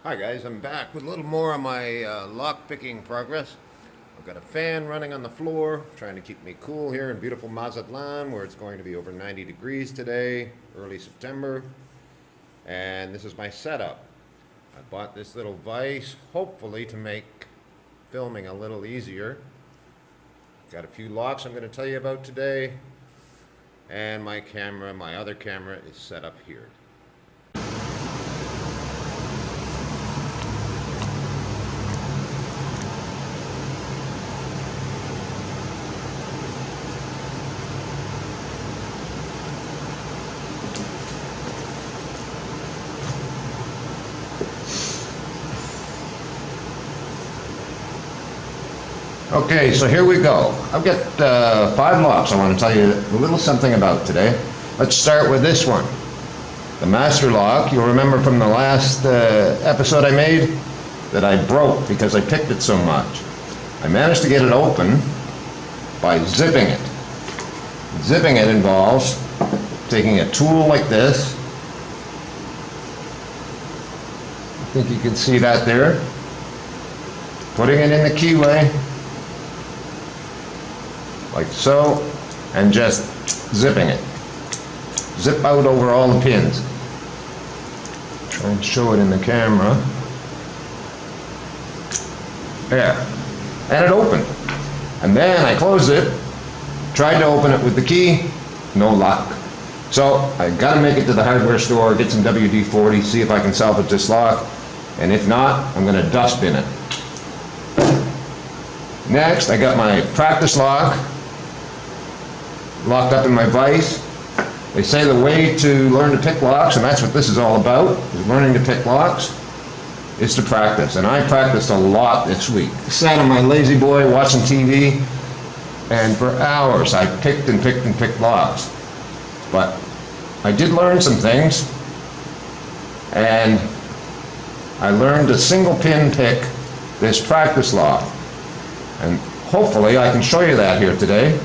Hi guys, I'm back with a little more on my lock picking progress. I've got a fan running on the floor, trying to keep me cool here in beautiful Mazatlan, where it's going to be over 90 degrees today, early September. And this is my setup. I bought this little vise, hopefully to make filming a little easier. Got a few locks I'm going to tell you about today. And my camera, my other camera, is set up here. Okay, so here we go. I've got 5 locks I want to tell you a little something about today. Let's start with this one. The master lock, you'll remember from the last episode I made that I broke because I picked it so much. I managed to get it open by zipping it. Zipping it involves taking a tool like this. I think you can see that there. Putting it in the keyway, like so, and just zipping it. Zip out over all the pins. Try and show it in the camera. There. And it opened. And then I closed it, tried to open it with the key, no luck. So I gotta make it to the hardware store, get some WD-40, see if I can salvage this lock, and if not, I'm gonna dustbin it. Next, I got my practice lock locked up in my vise. They say the way to learn to pick locks, and that's what this is all about, is learning to pick locks, is to practice. And I practiced a lot this week. Sat on my lazy boy watching TV, and for hours I picked and picked and picked locks. But I did learn some things, and I learned to single pin pick this practice lock. And hopefully I can show you that here today.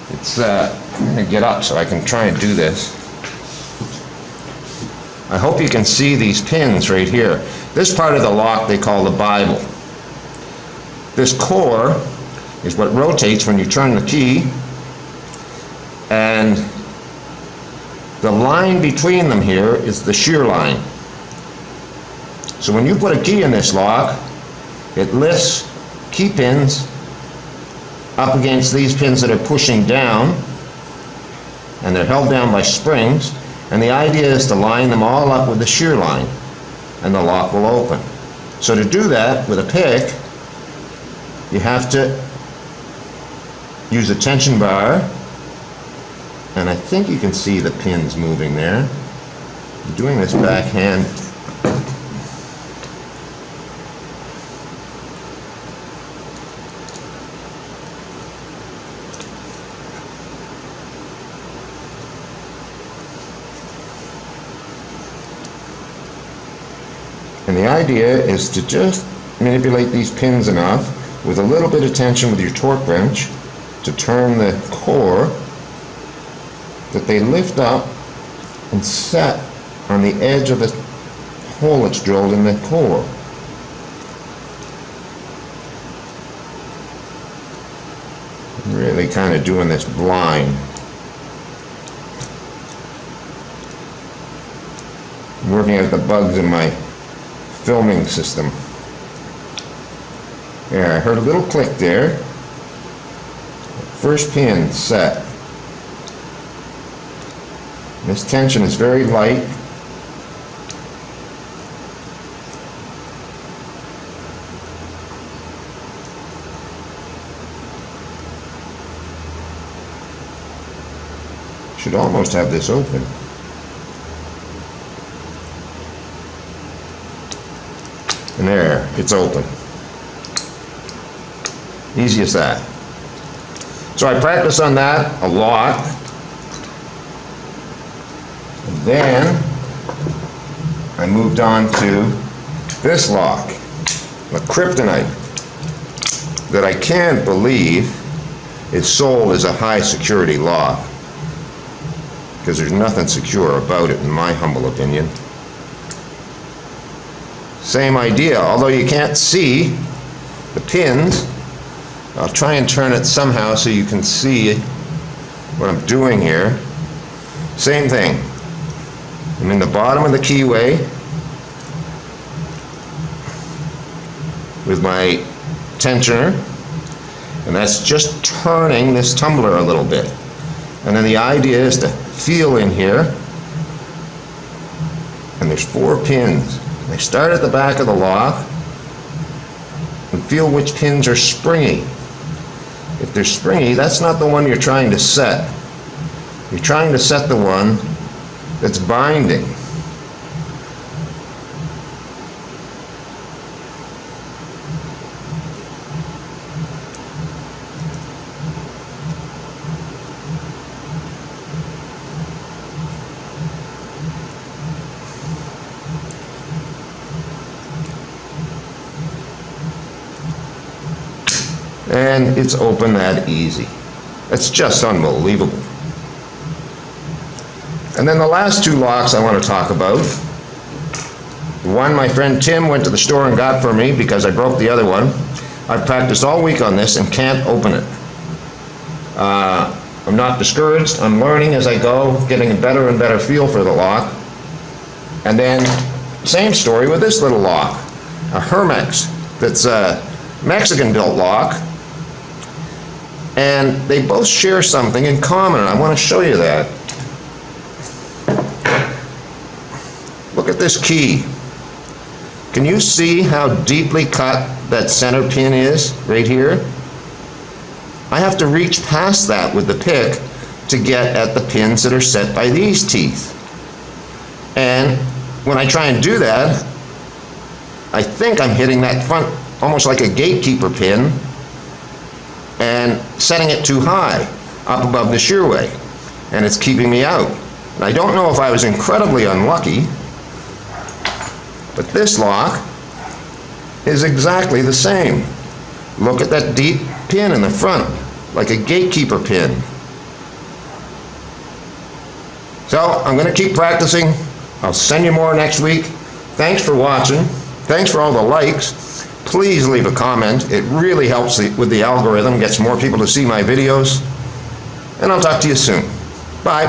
It's, I'm going to get up so I can try and do this. I hope you can see these pins right here. This part of the lock they call the Bible. This core is what rotates when you turn the key, and the line between them here is the shear line. So when you put a key in this lock, it lifts key pins up against these pins that are pushing down, and they're held down by springs, and the idea is to line them all up with the shear line, and the lock will open. So to do that with a pick, you have to use a tension bar, and I think you can see the pins moving there. I'm doing this backhand. And the idea is to just manipulate these pins enough with a little bit of tension with your torque wrench to turn the core that they lift up and set on the edge of the hole that's drilled in the core. I'm really kind of doing this blind. I'm working out the bugs in my filming system. There, I heard a little click there. First pin set. This tension is very light. Should almost have this open. And there, it's open. Easy as that. So I practiced on that a lot. And then I moved on to this lock, a kryptonite, that I can't believe is sold as a high security lock, because there's nothing secure about it in my humble opinion. Same idea, although you can't see the pins. I'll try and turn it somehow so you can see what I'm doing here. Same thing. I'm in the bottom of the keyway with my tensioner, and that's just turning this tumbler a little bit. And then the idea is to feel in here, and there's 4 pins. They start at the back of the lock, and feel which pins are springy. If they're springy, that's not the one you're trying to set. You're trying to set the one that's binding. And it's open that easy. It's just unbelievable. And then the last 2 locks I want to talk about. One my friend Tim went to the store and got for me because I broke the other one. I've practiced all week on this and can't open it. I'm not discouraged. I'm learning as I go, getting a better and better feel for the lock. And then same story with this little lock, a Hermex that's a Mexican-built lock. And they both share something in common, and I want to show you that. Look at this key. Can you see how deeply cut that center pin is right here? I have to reach past that with the pick to get at the pins that are set by these teeth. And when I try and do that, I think I'm hitting that front almost like a gatekeeper pin and setting it too high up above the shearway, and it's keeping me out. And I don't know if I was incredibly unlucky, but this lock is exactly the same. Look at that deep pin in the front, like a gatekeeper pin. So I'm going to keep practicing. I'll send you more next week. Thanks for watching. Thanks for all the likes. Please leave a comment. It really helps with the algorithm, gets more people to see my videos. And I'll talk to you soon. Bye.